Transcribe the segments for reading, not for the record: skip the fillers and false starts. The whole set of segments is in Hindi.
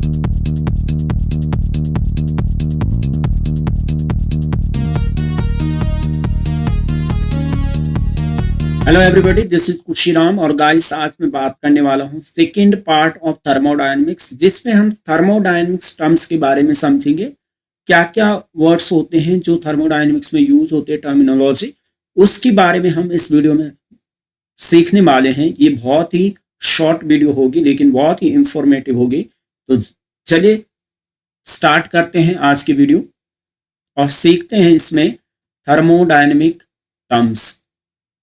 Hello everybody, this is Khushiram और गाइस आज मैं बात करने वाला हूँ सेकेंड पार्ट ऑफ थर्मोडायनेमिक्स, जिसमें हम थर्मोडायनेमिक्स टर्म्स के बारे में समझेंगे। क्या क्या वर्ड्स होते हैं जो थर्मोडायनेमिक्स में यूज होते हैं, टर्मिनोलॉजी, उसके बारे में हम इस वीडियो में सीखने वाले हैं। ये बहुत ही शॉर्ट वीडियो होगी लेकिन बहुत ही इंफॉर्मेटिव होगी। तो चलिए स्टार्ट करते हैं आज की वीडियो और सीखते हैं इसमें थर्मोडायनेमिक टर्म्स।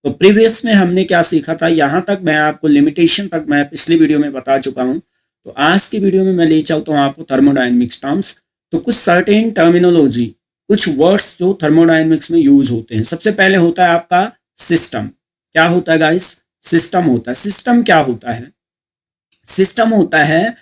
तो प्रीवियस में हमने क्या सीखा था, यहाँ तक मैं आपको लिमिटेशन तक मैं पिछली वीडियो में बता चुका हूँ। तो आज की वीडियो में मैं ले चलता हूँ आपको थर्मोडायनेमिक्स टर्म्स। तो कुछ सर्टेन टर्मिनोलॉजी, कुछ वर्ड्स जो थर्मोडायनेमिक्स में यूज होते हैं। सबसे पहले होता है आपका सिस्टम। क्या होता है गाइस? सिस्टम होता है। सिस्टम क्या होता है? सिस्टम होता है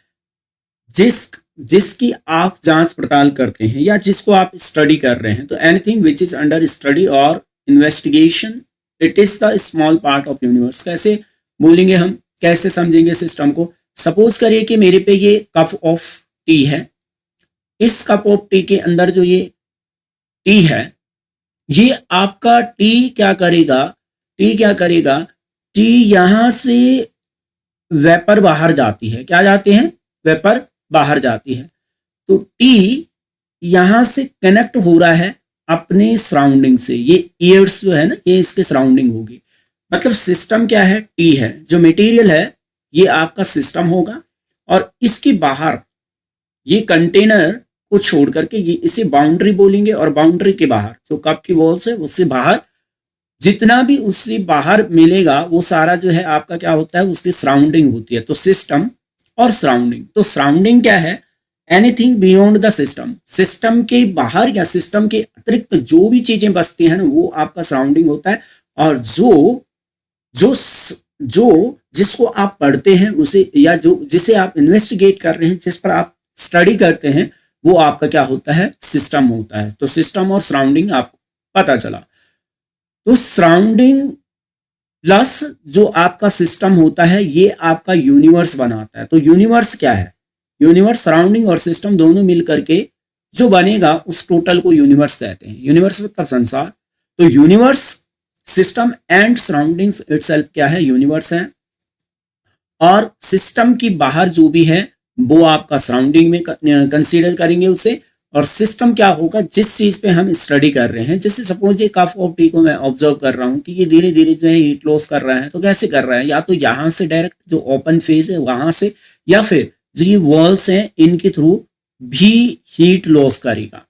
जिसकी आप जांच पड़ताल करते हैं या जिसको आप स्टडी कर रहे हैं। तो anything which is under study और investigation, it is the small part of universe. कैसे बोलेंगे हम, कैसे समझेंगे सिस्टम को? सपोज करिए कि मेरे पे ये कप ऑफ टी है। इस कप ऑफ टी के अंदर जो ये टी है, ये आपका टी क्या करेगा? टी यहां से वेपर बाहर जाती है। क्या जाती है? वेपर बाहर जाती है। तो टी यहां से कनेक्ट हो रहा है अपने सराउंडिंग से। ये एयर्स जो है ना, ये इसके सराउंडिंग होगी। मतलब सिस्टम क्या है? टी है। जो मटेरियल है ये आपका सिस्टम होगा और इसके बाहर ये कंटेनर को छोड़ करके ये इसे बाउंड्री बोलेंगे। और बाउंड्री के बाहर जो कप की वॉल्स है उससे बाहर जितना भी उससे बाहर मिलेगा वो सारा जो है आपका क्या होता है, उसकी सराउंडिंग होती है। तो सिस्टम और सराउंडिंग। तो सराउंडिंग क्या है? Anything beyond the system. System के बाहर या सिस्टम के अतिरिक्त जो भी चीजें बसती हैं ना, वो आपका सराउंडिंग होता है। और जो जो जो जिसको आप पढ़ते हैं उसे, या जो जिसे आप इन्वेस्टिगेट कर रहे हैं, जिस पर आप स्टडी करते हैं, वो आपका क्या होता है? सिस्टम होता है। तो सिस्टम और सराउंडिंग आपको पता चला। तो सराउंडिंग प्लस जो आपका सिस्टम होता है ये आपका यूनिवर्स बनाता है। तो यूनिवर्स क्या है? यूनिवर्स, सराउंडिंग और सिस्टम दोनों मिल करके जो बनेगा उस टोटल को यूनिवर्स कहते हैं। यूनिवर्स मतलब संसार। तो universe, system and surroundings itself क्या है? यूनिवर्स है। और सिस्टम की बाहर जो भी है वो आपका सराउंडिंग में कंसीडर करेंगे उसे। और सिस्टम क्या होगा? जिस चीज पे हम स्टडी कर रहे हैं। जैसे सपोज ये कप ऑफ टी को मैं ऑब्जर्व कर रहा हूँ कि ये धीरे धीरे जो है हीट लॉस कर रहा है। तो कैसे कर रहा है? या तो यहाँ से डायरेक्ट जो ओपन फेज है वहां से, या फिर जो ये वॉल्स हैं इनके थ्रू भी हीट लॉस करेगा।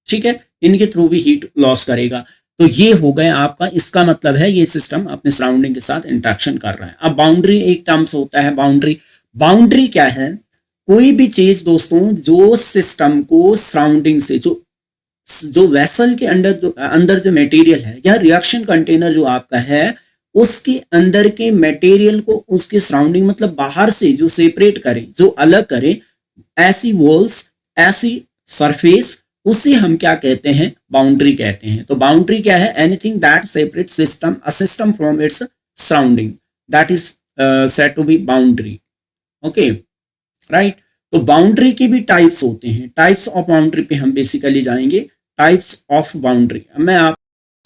ठीक है, इनके थ्रू भी हीट लॉस करेगा। तो ये हो गया आपका, इसका मतलब है ये सिस्टम अपने सराउंडिंग के साथ इंटरेक्शन कर रहा है। अब बाउंड्री एक टर्म्स होता है। बाउंड्री क्या है? कोई भी चीज दोस्तों जो सिस्टम को सराउंडिंग से, जो वेसल के अंदर जो मटेरियल है या रिएक्शन कंटेनर जो आपका है, उसके अंदर के मटेरियल को उसके सराउंडिंग मतलब बाहर से जो सेपरेट करे, जो अलग करे, ऐसी वॉल्स, ऐसी सरफेस, उसे हम क्या कहते हैं? बाउंड्री कहते हैं। तो बाउंड्री क्या है? Anything that separate system, a system from its surrounding, that is said to be boundary. Okay, right. तो बाउंड्री के भी टाइप्स होते हैं। टाइप्स ऑफ बाउंड्री पे हम बेसिकली जाएंगे। टाइप्स ऑफ बाउंड्री, मैं आप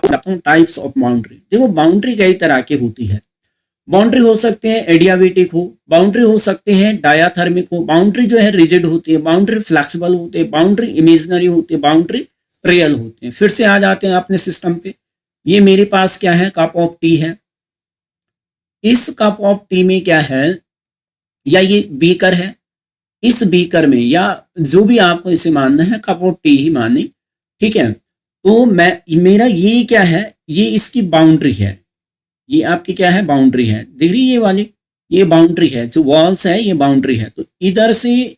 बताता हूँ टाइप्स ऑफ बाउंड्री। देखो, बाउंड्री कई तरह की होती है। बाउंड्री हो सकते हैं एडियाबेटिक हो, बाउंड्री हो सकते हैं डायाथर्मिक हो, बाउंड्री जो है रिजिड होती है, बाउंड्री फ्लेक्सिबल होती है, बाउंड्री इमेजिनरी होती है, बाउंड्री रियल होते हैं। फिर से आ जाते हैं अपने सिस्टम पे। ये मेरे पास क्या है? कप ऑफ टी है। इस कप ऑफ टी में क्या है, या ये बीकर है, इस बीकर में, या जो भी आपको इसे मानना है, कप ऑफ टी ही माने, ठीक है। तो मेरा ये क्या है? ये इसकी बाउंड्री है। ये आपकी क्या है? बाउंड्री है। देख रही ये वाली, ये बाउंड्री है। जो वॉल्स है ये बाउंड्री है। तो इधर से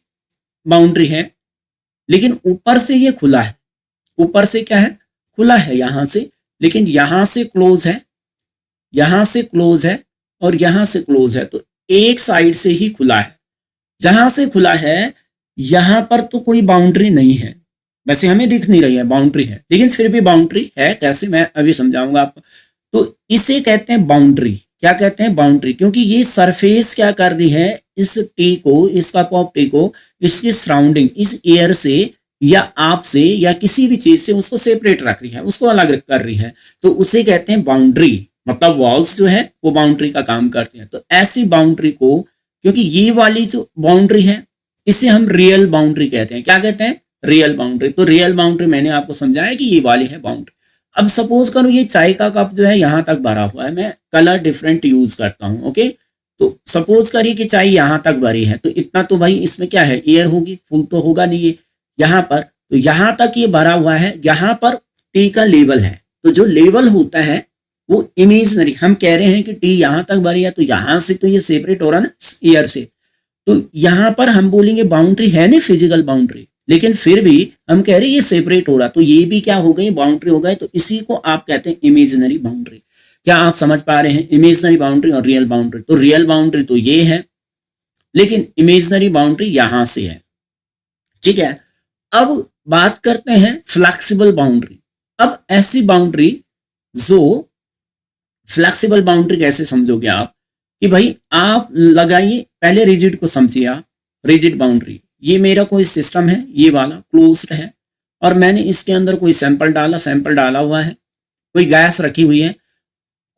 बाउंड्री है लेकिन ऊपर से ये खुला है। ऊपर से क्या है? खुला है यहां से, लेकिन यहां से क्लोज है, यहां से क्लोज है और यहां से क्लोज है। तो एक साइड से ही खुला है। जहां से खुला है यहां पर तो कोई बाउंड्री नहीं है, वैसे हमें दिख नहीं रही है, बाउंड्री है, लेकिन फिर भी बाउंड्री है। कैसे, मैं अभी समझाऊंगा आपको। तो इसे कहते हैं बाउंड्री। क्या कहते हैं? बाउंड्री। क्योंकि ये सरफेस क्या कर रही है? इस टी को, इस कप ऑफ टी को इसकी सराउंडिंग, इस एयर से या आप से या किसी भी चीज से उसको सेपरेट रख रही है, उसको अलग कर रही है, तो उसे कहते हैं बाउंड्री। मतलब वॉल्स जो है वो बाउंड्री का काम करती है। तो ऐसी बाउंड्री को, क्योंकि ये वाली जो बाउंड्री है इसे हम रियल बाउंड्री कहते हैं। क्या कहते हैं? Real boundary. तो रियल बाउंड्री मैंने आपको समझाया कि ये वाली है बाउंड्री। अब सपोज करो ये चाय का कप जो है यहां तक भरा हुआ है, मैं कलर डिफरेंट यूज करता हूं, ओके। तो सपोज करिए कि चाय यहां तक भरी है, तो इतना तो भाई इसमें क्या है, एयर होगी, फुल तो होगा नहीं ये यहाँ पर। तो यहां तक ये भरा हुआ है, यहां पर टी का लेवल है। तो जो लेवल होता है वो इमेजनरी, हम कह रहे हैं कि टी यहां तक भरी है, तो यहां से तो ये सेपरेट हो रहा है ना एयर से, तो यहां पर हम बोलेंगे बाउंड्री है नहीं, फिजिकल बाउंड्री, लेकिन फिर भी हम कह रहे हैं ये सेपरेट हो रहा, तो ये भी क्या हो गई, बाउंड्री हो गए। तो इसी को आप कहते हैं इमेजिनरी बाउंड्री। क्या आप समझ पा रहे हैं? इमेजिनरी बाउंड्री और रियल बाउंड्री। तो रियल बाउंड्री तो ये है, लेकिन इमेजिनरी बाउंड्री यहां से है, ठीक है। अब बात करते हैं फ्लेक्सिबल बाउंड्री। अब ऐसी बाउंड्री जो फ्लेक्सिबल बाउंड्री कैसे समझोगे आप, कि भाई आप लगाइए, पहले रिजिड को समझिए आप। रिजिड बाउंड्री, ये मेरा कोई सिस्टम है, ये वाला क्लोज्ड है, और मैंने इसके अंदर कोई सैंपल डाला हुआ है, कोई गैस रखी हुई है,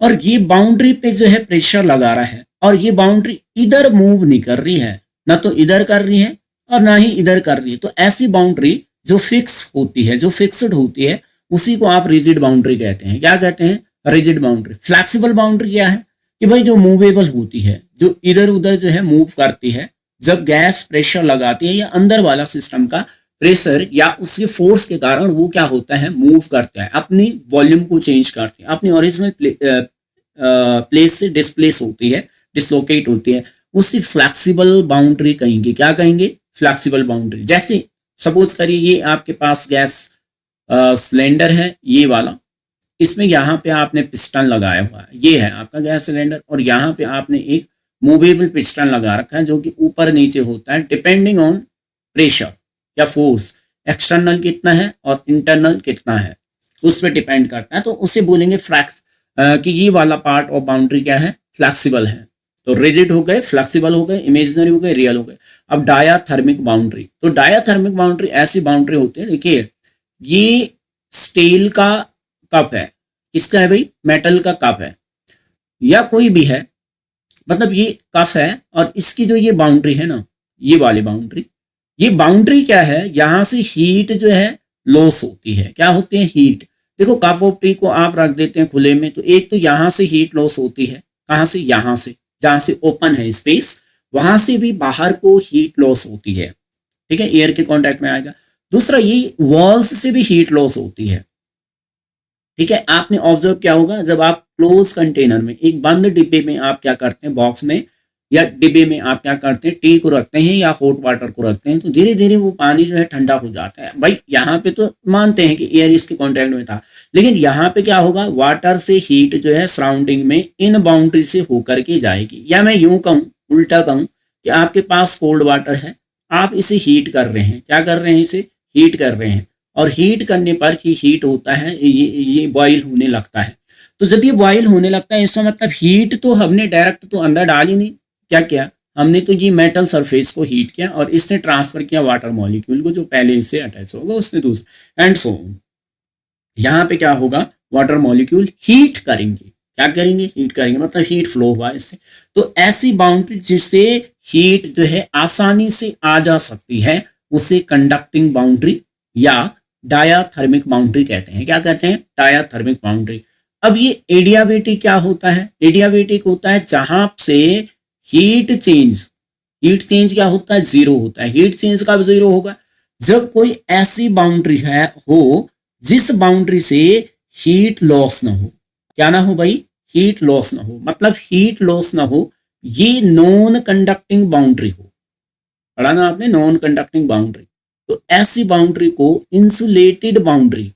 और ये बाउंड्री पे जो है प्रेशर लगा रहा है, और ये बाउंड्री इधर मूव नहीं कर रही है, ना तो इधर कर रही है और ना ही इधर कर रही है। तो ऐसी बाउंड्री जो फिक्स होती है, जो फिक्स्ड होती है, उसी को आप रिजिड बाउंड्री कहते हैं। क्या कहते हैं? Rigid boundary. फ्लेक्सिबल बाउंड्री क्या है, कि भाई जो मूवेबल होती है, जो इधर उधर जो है मूव करती है, जब गैस प्रेशर लगाती है या अंदर वाला सिस्टम का प्रेशर या उसके फोर्स के कारण वो क्या होता है, मूव करता है, अपनी वॉल्यूम को चेंज करती है, अपनी ओरिजिनल प्लेस से डिस्प्लेस होती है, डिसलोकेट होती है, उसी फ्लेक्सिबल बाउंड्री कहेंगे। क्या कहेंगे? Flexible boundary. जैसे सपोज करिए ये आपके पास गैस सिलेंडर है, ये वाला, इसमें यहाँ पे आपने पिस्टन लगाया हुआ है, ये है आपका गैस सिलेंडर, और यहाँ पे आपने एक मूवेबल पिस्टन लगा रखा है जो कि ऊपर नीचे होता है डिपेंडिंग ऑन प्रेशर या फोर्स, एक्सटर्नल कितना है और इंटरनल कितना है, उस पर डिपेंड करता है। तो उसे बोलेंगे फ्लैक्स, कि ये वाला पार्ट ऑफ बाउंड्री क्या है, फ्लैक्सिबल है। तो रिजिड हो गए, फ्लेक्सिबल हो गए, इमेजिनरी हो गए, रियल हो गए। अब डायाथर्मिक बाउंड्री। तो डायाथर्मिक बाउंड्री ऐसी बाउंड्री होती है, देखिए ये स्टील का कप है, किसका है भाई, मेटल का कप है या कोई भी है, मतलब ये कप है, और इसकी जो ये बाउंड्री है ना, ये वाली बाउंड्री, ये बाउंड्री क्या है, यहां से हीट जो है लॉस होती है। क्या होती है? हीट। देखो कप ऑफ टी को आप रख देते हैं खुले में, तो एक तो यहां से हीट लॉस होती है, कहां से, यहां से, जहां से ओपन है स्पेस, वहां से भी बाहर को हीट लॉस होती है, ठीक है, एयर के कांटेक्ट में आएगा। दूसरा ये वॉल्स से भी हीट लॉस होती है, ठीक है। आपने ऑब्जर्व किया होगा, जब आप क्लोज कंटेनर में, एक बंद डिब्बे में आप क्या करते हैं, बॉक्स में या डिब्बे में आप क्या करते हैं, टी को रखते हैं या हॉट वाटर को रखते हैं, तो धीरे धीरे वो पानी जो है ठंडा हो जाता है। भाई यहाँ पे तो मानते हैं कि एयर इसके कांटेक्ट में था, लेकिन यहाँ पे क्या होगा, वाटर से हीट जो है सराउंडिंग में इन बाउंड्री से होकर के जाएगी। या मैं यूं कहूँ, उल्टा कहूँ, कि आपके पास कोल्ड वाटर है, आप इसे हीट कर रहे हैं, क्या कर रहे हैं, इसे हीट कर रहे हैं, और हीट करने पर ही हीट होता है, ये बॉयल होने लगता है। तो जब ये बॉयल होने लगता है, इसका मतलब हीट तो हमने डायरेक्ट तो अंदर डाली नहीं, क्या किया हमने, तो ये मेटल सरफेस को हीट किया और इससे ट्रांसफर किया वाटर मॉलिक्यूल को, जो पहले इससे अटैच होगा उसने दूसरा, एंड सो यहाँ पे क्या होगा, वाटर मॉलिक्यूल हीट करेंगे, क्या करेंगे, हीट करेंगे, मतलब हीट फ्लो हुआ इससे। तो ऐसी बाउंड्री जिससे हीट जो है आसानी से आ जा सकती है, उसे कंडक्टिंग बाउंड्री या डायाथर्मिक बाउंड्री कहते हैं। क्या कहते हैं? Diathermic boundary. अब ये एडियाबेटिक क्या होता है? एडियाबेटिक होता है जहां से हीट चेंज क्या होता है, जीरो होता है। हीट चेंज कब जीरो होगा, जब कोई ऐसी बाउंड्री है हो जिस बाउंड्री से हीट लॉस ना हो। क्या ना हो भाई, हीट लॉस ना हो, मतलब हीट लॉस ना हो, ये नॉन कंडक्टिंग बाउंड्री हो, पढ़ा ना आपने, नॉन कंडक्टिंग बाउंड्री। तो ऐसी बाउंड्री को इंसुलेटेड बाउंड्री,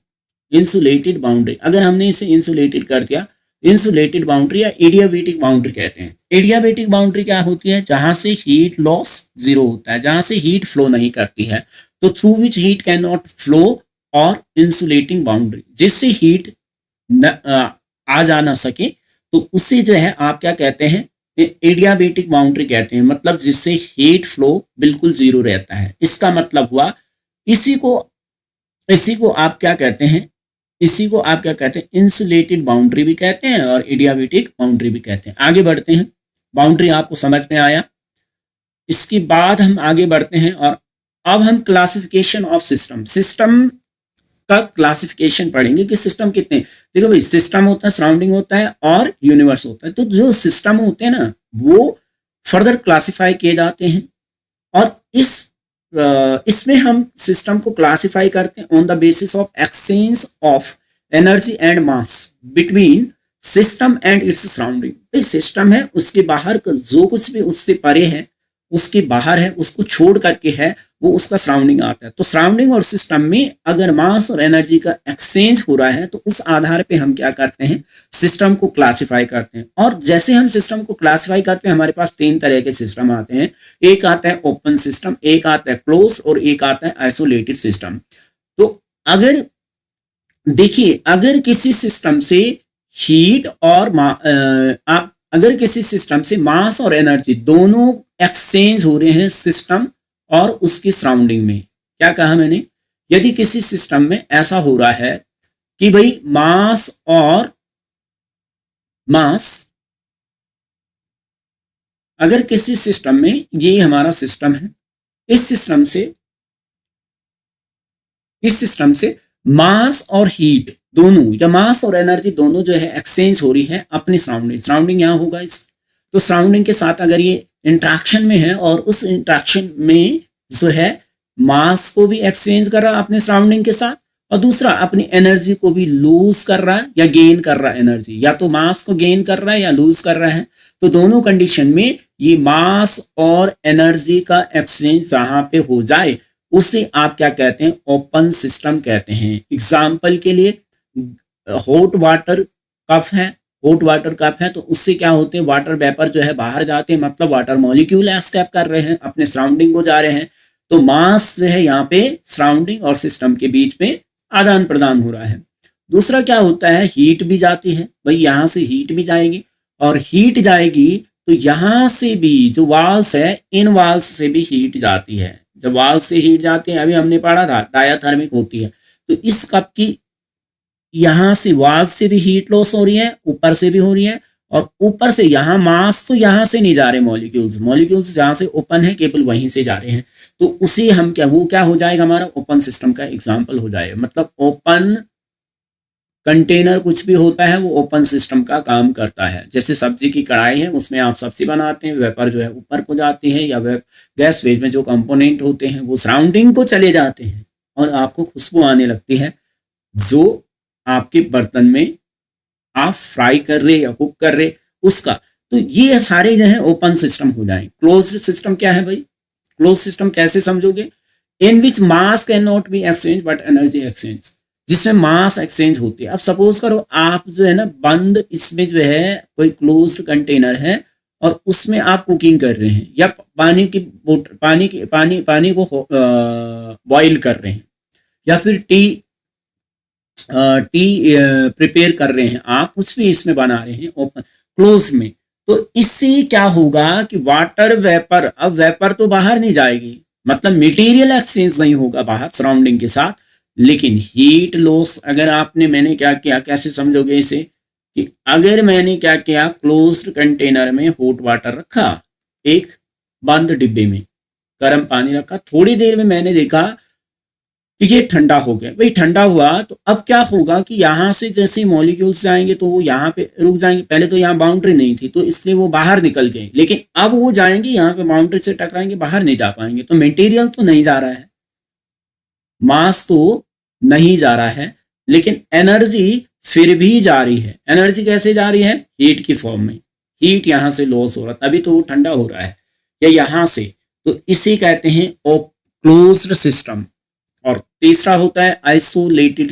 अगर हमने इसे इंसुलेटेड कर दिया, इंसुलेटेड बाउंड्री या एडियाबेटिक बाउंड्री कहते हैं। एडियाबेटिक बाउंड्री क्या होती है, जहां से हीट लॉस जीरो होता है, जहां से हीट फ्लो नहीं करती है, तो through which heat can not flow, और इंसुलेटिंग बाउंड्री, जिससे हीट आ जा ना सके, तो उसे जो है आप क्या कहते हैं, एडियाबेटिक बाउंड्री कहते हैं, मतलब जिससे हीट फ्लो बिल्कुल जीरो रहता है। इसका मतलब हुआ इसी को इसी को आप क्या कहते हैं, इसी को आप क्या कहते हैं, इंसुलेटेड बाउंड्री भी कहते हैं और एडियाबेटिक बाउंड्री भी कहते हैं। आगे बढ़ते हैं, बाउंड्री आपको समझ में आया। इसके बाद हम आगे बढ़ते हैं और अब हम क्लासिफिकेशन ऑफ सिस्टम, सिस्टम का क्लासिफिकेशन पढ़ेंगे कि सिस्टम कितने। देखो भाई, सिस्टम होता है, सराउंडिंग होता है और यूनिवर्स होता है। तो जो सिस्टम होते हैं ना, वो फर्दर क्लासिफाई किए जाते हैं और इसमें हम सिस्टम को क्लासिफाई करते हैं on the basis of exchange of energy and mass between system and its surrounding. System है, उसके बाहर जो कुछ भी उससे परे है, उसके बाहर है, उसको छोड़ करके है, वो उसका सराउंडिंग आता है। तो सराउंडिंग और सिस्टम में अगर मास और एनर्जी का एक्सचेंज हो रहा है तो उस आधार पे हम क्या करते हैं, सिस्टम को क्लासिफाई करते हैं। और जैसे हम सिस्टम को क्लासिफाई करते हैं, हमारे पास तीन तरह के सिस्टम आते हैं। एक आता है ओपन सिस्टम, एक आता है क्लोज और एक आता है आइसोलेटेड सिस्टम। तो अगर देखिए, अगर किसी सिस्टम से हीट और आप अगर किसी सिस्टम से मास और एनर्जी दोनों एक्सचेंज हो रहे हैं सिस्टम और उसकी सराउंडिंग में, क्या कहा मैंने, यदि किसी सिस्टम में ऐसा हो रहा है कि भाई मास अगर किसी सिस्टम में, ये हमारा सिस्टम है, इस सिस्टम से मास और हीट दोनों, या मास और एनर्जी दोनों जो है एक्सचेंज हो रही है अपनी सराउंडिंग यहाँ होगा इस। तो सराउंडिंग के साथ अगर ये इंट्रैक्शन में है और उस इंट्रैक्शन में जो है मास को भी एक्सचेंज कर रहा है अपने सराउंडिंग के साथ, और दूसरा अपनी एनर्जी को भी लूज कर रहा है या गेन कर रहा है एनर्जी, या तो मास को गेन कर रहा है या लूज कर रहा है। तो दोनों कंडीशन में ये मास और एनर्जी का एक्सचेंज जहां पे हो जाए उसे आप क्या कहते हैं, ओपन सिस्टम कहते हैं। एग्जाम्पल के लिए हॉट वाटर कप है, तो उससे क्या होते हैं, वाटर वेपर जो है बाहर जाते हैं, मतलब वाटर मॉलिक्यूल एस्केप कर रहे हैं, अपने सराउंडिंग को जा रहे हैं। तो मास जो है यहाँ पे सराउंडिंग और सिस्टम के बीच में आदान प्रदान हो रहा है। दूसरा क्या होता है, हीट भी जाती है भाई, यहाँ से हीट भी जाएगी, और हीट जाएगी तो यहाँ से भी जो वाल्स है, इन वाल्स से भी हीट जाती है। जब वाल्स से हीट जाती है, अभी हमने पढ़ा था डायाथर्मिक होती है, तो इस कप की यहाँ से वाल्स से भी हीट लॉस हो रही है, ऊपर से भी हो रही है, और ऊपर से यहाँ मास तो यहाँ से नहीं जा रहे, मॉलिक्यूल्स जहाँ से ओपन है केवल वहीं से जा रहे हैं। तो उसे हम वो क्या हो जाएगा, हमारा ओपन सिस्टम का एग्जाम्पल हो जाएगा। मतलब ओपन कंटेनर कुछ भी होता है वो ओपन सिस्टम का काम करता है। जैसे सब्जी की कढ़ाई है, उसमें आप सब्जी बनाते हैं, वेपर जो है ऊपर को जाती है, या गैस फेज में जो कंपोनेंट होते हैं वो सराउंडिंग को चले जाते हैं और आपको खुशबू आने लगती है जो आपके बर्तन में आप फ्राई कर रहे या कुक कर रहे उसका। तो ये सारे जो है ओपन सिस्टम हो जाए। क्लोज्ड सिस्टम क्या है भाई, क्लोज सिस्टम कैसे समझोगे, in which mass can not be exchange but energy exchange, जिसमें मास एक्सचेंज होती है। अब सपोज करो आप जो है ना बंद, इसमें जो है कोई क्लोज्ड कंटेनर है और उसमें आप कुकिंग कर रहे हैं, या पानी को बॉईल कर रहे हैं, या फिर टी प्रिपेयर कर रहे हैं, आप कुछ भी इसमें बना रहे हैं ओपन क्लोज में। तो इससे क्या होगा कि वाटर वेपर, अब वेपर तो बाहर नहीं जाएगी, मतलब मटेरियल एक्सचेंज नहीं होगा बाहर सराउंडिंग के साथ, लेकिन हीट लॉस अगर मैंने क्या किया, कैसे समझोगे इसे, कि अगर मैंने क्या किया, क्लोज्ड कंटेनर में हॉट वाटर रखा, एक बंद डिब्बे में गर्म पानी रखा, थोड़ी देर में मैंने देखा कि ये ठंडा हो गया। भाई ठंडा हुआ तो अब क्या होगा कि यहाँ से जैसे मॉलिक्यूल्स जाएंगे तो वो यहाँ पे रुक जाएंगे। पहले तो यहाँ बाउंड्री नहीं थी तो इसलिए वो बाहर निकल गए, लेकिन अब वो जाएंगे यहाँ पे बाउंड्री से टकराएंगे, बाहर नहीं जा पाएंगे। तो मटेरियल तो नहीं जा रहा है, मास तो नहीं जा रहा है, लेकिन एनर्जी फिर भी जा रही है। एनर्जी कैसे जा रही है, हीट की फॉर्म में। हीट यहाँ से लॉस हो रहा है तभी तो वो ठंडा हो रहा है, या यहाँ से। तो इसे कहते हैं क्लोज्ड सिस्टम। और तीसरा होता है आइसोलेटेड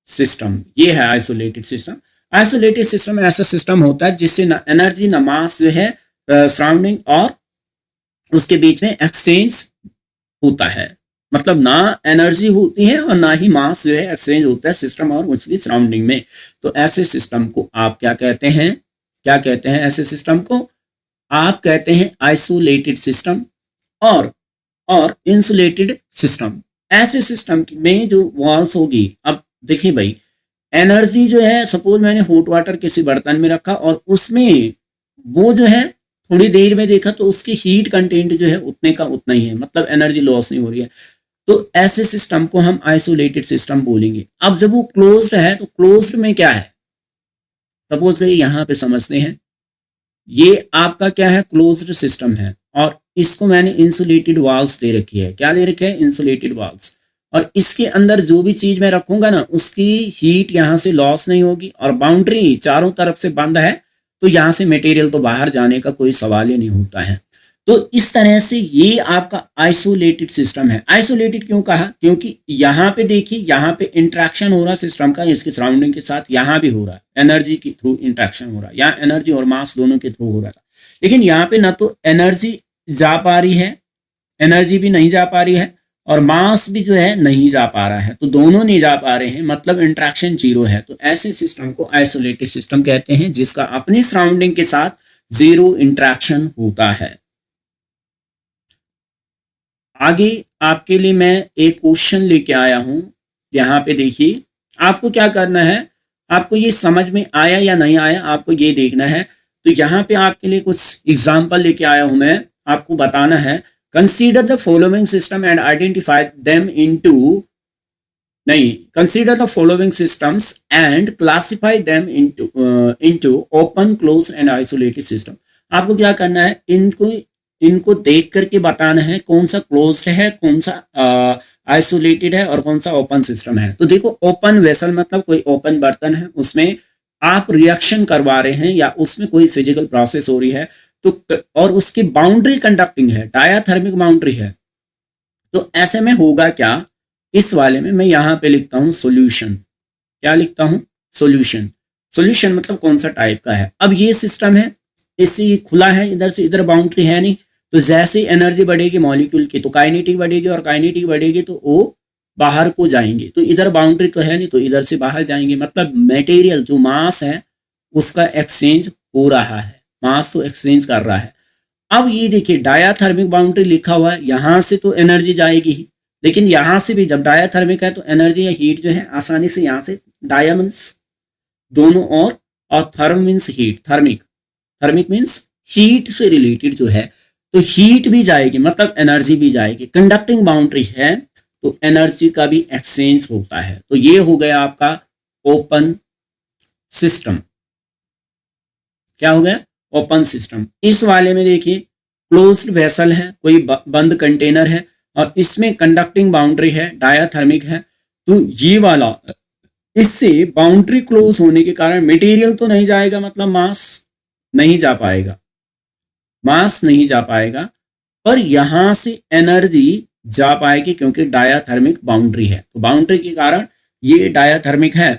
सिस्टम। ये है आइसोलेटेड सिस्टम। आइसोलेटेड सिस्टम ऐसा सिस्टम होता है जिससे ना एनर्जी ना मास जो है सराउंडिंग और उसके बीच में एक्सचेंज होता है, मतलब ना एनर्जी होती है और ना ही मास जो है एक्सचेंज होता है सिस्टम और उसकी सराउंडिंग में। तो ऐसे सिस्टम को आप क्या कहते हैं, क्या कहते हैं ऐसे सिस्टम को? आप कहते हैं आइसोलेटेड सिस्टम और इंसुलेटेड सिस्टम। ऐसे सिस्टम में जो वॉल्स होगी, अब देखिए भाई, एनर्जी जो है, सपोज मैंने हॉट वाटर किसी बर्तन में रखा और उसमें वो जो है थोड़ी देर में देखा तो उसकी हीट कंटेंट जो है उतने का उतना ही है, मतलब एनर्जी लॉस नहीं हो रही है। तो ऐसे सिस्टम को हम आइसोलेटेड सिस्टम बोलेंगे। अब जब वो क्लोज्ड है तो क्लोज्ड में क्या है, सपोज करिए यहाँ पे समझते हैं, ये आपका क्या है, क्लोज्ड सिस्टम है और इसको मैंने इंसुलेटेड वाल्स दे रखी है। क्या दे रखे हैं? Insulated walls. और इसके अंदर जो भी चीज मैं रखूंगा ना, उसकी हीट यहाँ से लॉस नहीं होगी और बाउंड्री चारों तरफ से बंद है, तो यहाँ से मटेरियल तो बाहर जाने का कोई सवाल ही नहीं होता है। तो इस तरह से ये आपका आइसोलेटेड सिस्टम है। आइसोलेटेड क्यों कहा? क्योंकि यहाँ पे देखिए, यहाँ पे इंट्रैक्शन हो रहा है सिस्टम का इसके सराउंडिंग के साथ, यहाँ भी हो रहा है, एनर्जी के थ्रू इंट्रैक्शन हो रहा है, यहाँ एनर्जी और मास दोनों के थ्रू हो रहा था। लेकिन यहाँ पे ना तो एनर्जी जा पा रही है, एनर्जी भी नहीं जा पा रही है और मास भी जो है नहीं जा पा रहा है, तो दोनों नहीं जा पा रहे हैं, मतलब इंट्रैक्शन जीरो है। तो ऐसे सिस्टम को आइसोलेटेड सिस्टम कहते हैं, जिसका अपनी सराउंडिंग के साथ जीरो इंट्रैक्शन होता है। आगे आपके लिए मैं एक क्वेश्चन लेके आया हूं। यहाँ पे देखिए, आपको क्या करना है, आपको ये समझ में आया या नहीं आया, आपको ये देखना है। तो यहाँ पे आपके लिए कुछ एग्जाम्पल लेके आया हूं मैं, आपको बताना है। Consider the following system and identify them into, नहीं, consider the following systems and classify them into open, close and isolated system. आपको क्या करना है, इनको देख करके बताना है कौन सा क्लोज्ड है, कौन सा आइसोलेटेड है और कौन सा ओपन सिस्टम है। तो देखो, ओपन वेसल मतलब कोई ओपन बर्तन है, उसमें आप रिएक्शन करवा रहे हैं या उसमें कोई फिजिकल प्रोसेस हो रही है, तो और उसकी बाउंड्री कंडक्टिंग है, डायाथर्मिक बाउंड्री है। तो ऐसे में होगा क्या, इस वाले में मैं यहाँ पे लिखता हूँ सोल्यूशन। क्या लिखता हूँ? सोल्यूशन। सोल्यूशन मतलब कौन सा टाइप का है। अब ये सिस्टम है, इससे खुला है, इधर से इधर बाउंड्री है नहीं, तो जैसे एनर्जी बढ़ेगी मॉलिक्यूल की तो काइनेटिक बढ़ेगी और काइनेटिक बढ़ेगी तो वो बाहर को जाएंगे। तो इधर बाउंड्री तो है नहीं, तो इधर से बाहर जाएंगे, मतलब मटेरियल जो मास है उसका एक्सचेंज हो रहा है, मास तो एक्सचेंज कर रहा है। अब ये देखिए, डायाथर्मिक बाउंड्री लिखा हुआ है, यहाँ से तो एनर्जी जाएगी ही, लेकिन यहाँ से भी जब डायाथर्मिक है तो एनर्जी या हीट जो है आसानी से यहाँ से, डाया मीन्स दोनों और therm means heat, thermic means heat से रिलेटेड जो है, तो हीट भी जाएगी, मतलब एनर्जी भी जाएगी। कंडक्टिंग बाउंड्री है तो एनर्जी का भी एक्सचेंज होता है। तो ये हो गया आपका ओपन सिस्टम। क्या हो गया? Open system. इस वाले में देखिए, क्लोज्ड वेसल है, कोई बंद कंटेनर है और इसमें कंडक्टिंग बाउंड्री है, डायाथर्मिक है। तो ये वाला, इससे बाउंड्री क्लोज होने के कारण मटेरियल तो नहीं जाएगा, मतलब मास नहीं जा पाएगा, मास नहीं जा पाएगा, पर यहां से एनर्जी जा पाएगी क्योंकि डायाथर्मिक बाउंड्री है। तो बाउंड्री के कारण ये डायाथर्मिक है,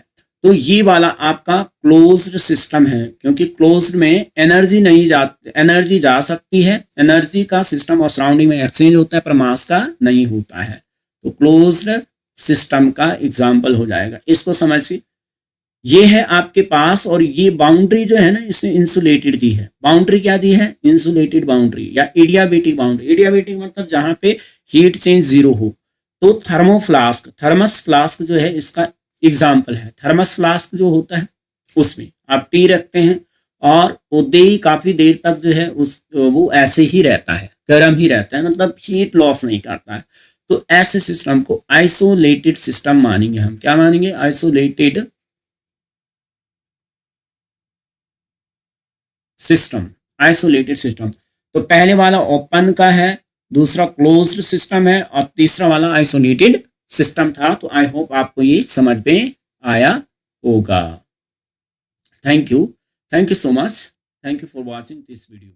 तो ये वाला आपका क्लोज्ड सिस्टम है, क्योंकि क्लोज्ड में एनर्जी नहीं जा, एनर्जी जा सकती है, एनर्जी का सिस्टम और सराउंडिंग में एक्सचेंज होता है पर मास का नहीं होता है। तो क्लोज्ड सिस्टम का एग्जाम्पल हो जाएगा। इसको समझिए, ये है आपके पास, और ये बाउंड्री जो है ना, इसने इंसुलेटेड दी है। बाउंड्री क्या दी है? इंसुलेटेड बाउंड्री या एडियाबेटिक बाउंड्री। एडियाबेटिक मतलब जहां पे हीट चेंज जीरो हो। तो थर्मोफ्लास्क, थर्मस फ्लास्क जो है इसका एग्जाम्पल है। थर्मस फ्लास्क जो होता है उसमें आप टी रखते हैं और वो काफी देर तक जो है वो ऐसे ही रहता है, गर्म ही रहता है, मतलब हीट लॉस नहीं करता है। तो ऐसे सिस्टम को आइसोलेटेड सिस्टम मानेंगे हम। क्या मानेंगे? Isolated system, isolated system. तो पहले वाला ओपन का है, दूसरा क्लोज्ड सिस्टम है और तीसरा वाला आइसोलेटेड सिस्टम था। तो आई होप आपको ये समझ में आया होगा। Thank you so much, thank you for watching this video.